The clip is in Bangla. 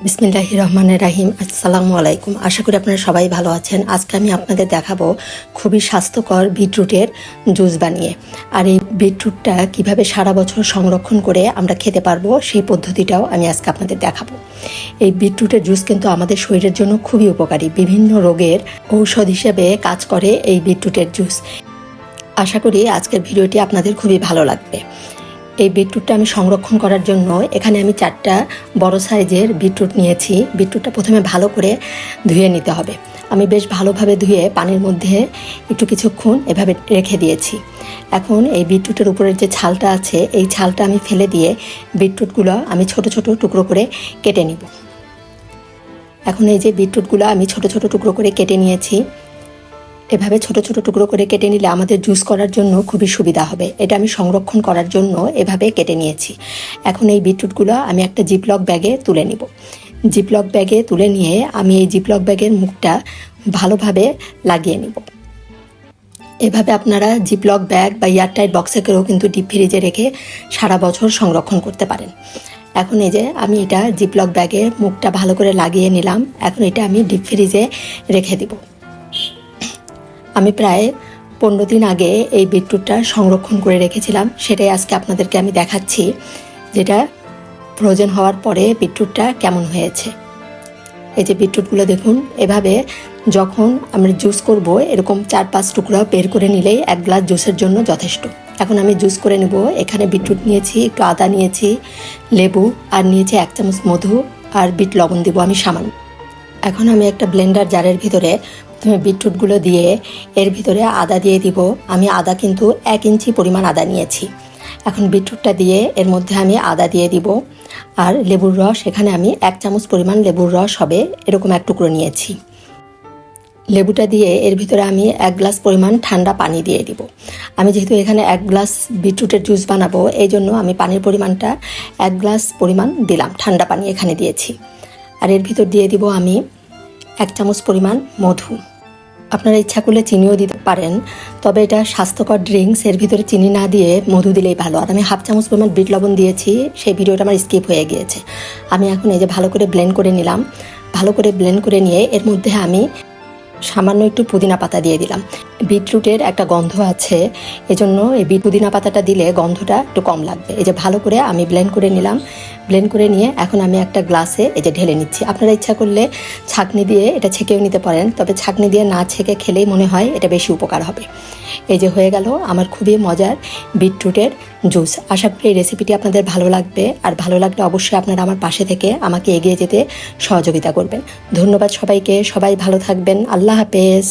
বিসমিল্লাহির রহমানির রাহিম। আসসালামু আলাইকুম। আশা করি আপনারা সবাই ভালো আছেন। আজকে আমি আপনাদের দেখাবো খুবই স্বাস্থ্যকর বিটরুটের জুস বানিয়ে। আর এই বিটরুটটা কিভাবে সারা বছর সংরক্ষণ করে আমরা খেতে পারবো সেই পদ্ধতিটাও আমি আজকে আপনাদের দেখাবো। এই বিটরুটের জুস কিন্তু আমাদের শরীরের জন্য খুবই উপকারী। বিভিন্ন রোগের ঔষধ হিসেবে কাজ করে এই বিটরুটের জুস। আশা করি আজকের ভিডিওটি আপনাদের খুবই ভালো লাগবে। এই বিটরুটটা আমি সংরক্ষণ করার জন্য এখানে আমি 4টা বড় সাইজের বিটরুট নিয়েছি। বিটরুটটা প্রথমে ভালো করে ধুয়ে নিতে হবে। আমি বেশ ভালোভাবে ধুয়ে পানির মধ্যে একটু কিছুক্ষণ এভাবে রেখে দিয়েছি। এখন এই বিটরুটের উপরের যে ছালটা আছে এই ছালটা আমি ফেলে দিয়ে বিটরুটগুলো আমি ছোট ছোট টুকরো করে কেটে নিব। এখন এই যে বিটরুটগুলো আমি ছোট ছোট টুকরো করে কেটে নিয়েছি। এভাবে ছোট ছোট টুকরো করে কেটে নিলে আমাদের জুস করার জন্য খুবই সুবিধা হবে। এটা আমি সংরক্ষণ করার জন্য এভাবে কেটে নিয়েছি। এখন এই বিটরুটগুলো আমি একটা জিপলক ব্যাগে তুলে নিব। জিপলক ব্যাগে তুলে নিয়ে আমি এই জিপলক ব্যাগের মুখটা ভালোভাবে লাগিয়ে নিব। এভাবে আপনারা জিপলক ব্যাগ বা এয়ারটাইট বক্সে করেও কিন্তু ডিপ ফ্রিজে রেখে সারা বছর সংরক্ষণ করতে পারেন। এখন এই যে আমি এটা জিপলক ব্যাগে মুখটা ভালো করে লাগিয়ে নিলাম। এখন এটা আমি ডিপ ফ্রিজে রেখে দিব। আমি প্রায় 15 দিন আগে এই বিটরুটটা সংরক্ষণ করে রেখেছিলাম, সেটাই আজকে আপনাদেরকে আমি দেখাচ্ছি যেটা ফ্রোজেন হওয়ার পরে বিটরুটটা কেমন হয়েছে। এই যে বিটরুটগুলো দেখুন, এভাবে যখন আমরা জুস করব এরকম 4-5 টুকরা বের করে নিলেই 1 গ্লাস জুসের জন্য যথেষ্ট। এখন আমি জুস করে নেব। এখানে বিটরুট নিয়েছি, একটু আদা নিয়েছি, লেবু আর নিয়েছি 1 চামচ মধু আর বিট লবণ দেবো আমি সামান্য। এখন আমি একটা ব্লেন্ডার জারের ভিতরে প্রথমে বিটরুটগুলো দিয়ে এর ভিতরে আদা দিয়ে দিব। আমি আদা কিন্তু 1 ইঞ্চি পরিমাণ আদা নিয়েছি। এখন বিটরুটটা দিয়ে এর মধ্যে আমি আদা দিয়ে দিব আর লেবুর রস, এখানে আমি 1 চামচ পরিমাণ লেবুর রস হবে এরকম 1 টুকরো নিয়েছি। লেবুটা দিয়ে এর ভিতরে আমি 1 গ্লাস পরিমাণ ঠান্ডা পানি দিয়ে দিব। আমি যেহেতু এখানে 1 গ্লাস বিটরুটের জুস বানাবো এই জন্য আমি পানির পরিমাণটা 1 গ্লাস পরিমাণ দিলাম, ঠান্ডা পানি এখানে দিয়েছি। আর এর ভিতর দিয়ে দিব আমি 1 চামচ পরিমাণ মধু। আপনারা ইচ্ছা করলে চিনিও দিতে পারেন, তবে এটা স্বাস্থ্যকর ড্রিঙ্কস, এর ভিতরে চিনি না দিয়ে মধু দিলেই ভালো। আর আমি 1/2 চামচ পরিমাণ বিট লবণ দিয়েছি, সেই ভিডিওটা আমার স্কিপ হয়ে গিয়েছে। আমি এখন এই যে ভালো করে ব্লেন্ড করে নিলাম। ভালো করে ব্লেন্ড করে নিয়ে এর মধ্যে আমি সামান্য একটু পুদিনা পাতা দিয়ে দিলাম। বিটরুটের একটা গন্ধ আছে, এজন্য এই পুদিনা পাতাটা দিলে গন্ধটা একটু কম লাগবে। এই যে ভালো করে আমি ব্লেন্ড করে নিলাম। ব্লেন্ড করে নিয়ে এখন আমি একটা গ্লাসে এই যে ঢেলে নিচ্ছি। আপনারা ইচ্ছা করলে ছাঁকনি দিয়ে এটা ছেঁকেও নিতে পারেন, তবে ছাঁকনি দিয়ে না ছেঁকে খেলেই মনে হয় এটা বেশি উপকার হবে। এই যে হয়ে গেল আমার খুবই মজার বিটরুটের জুস। আশা করি এই রেসিপিটি আপনাদের ভালো লাগবে। আর ভালো লাগলে অবশ্যই আপনারা আমার পাশে থেকে আমাকে এগিয়ে যেতে সহযোগিতা করবেন। ধন্যবাদ সবাইকে। সবাই ভালো থাকবেন। আল্লাহ হাফেজ।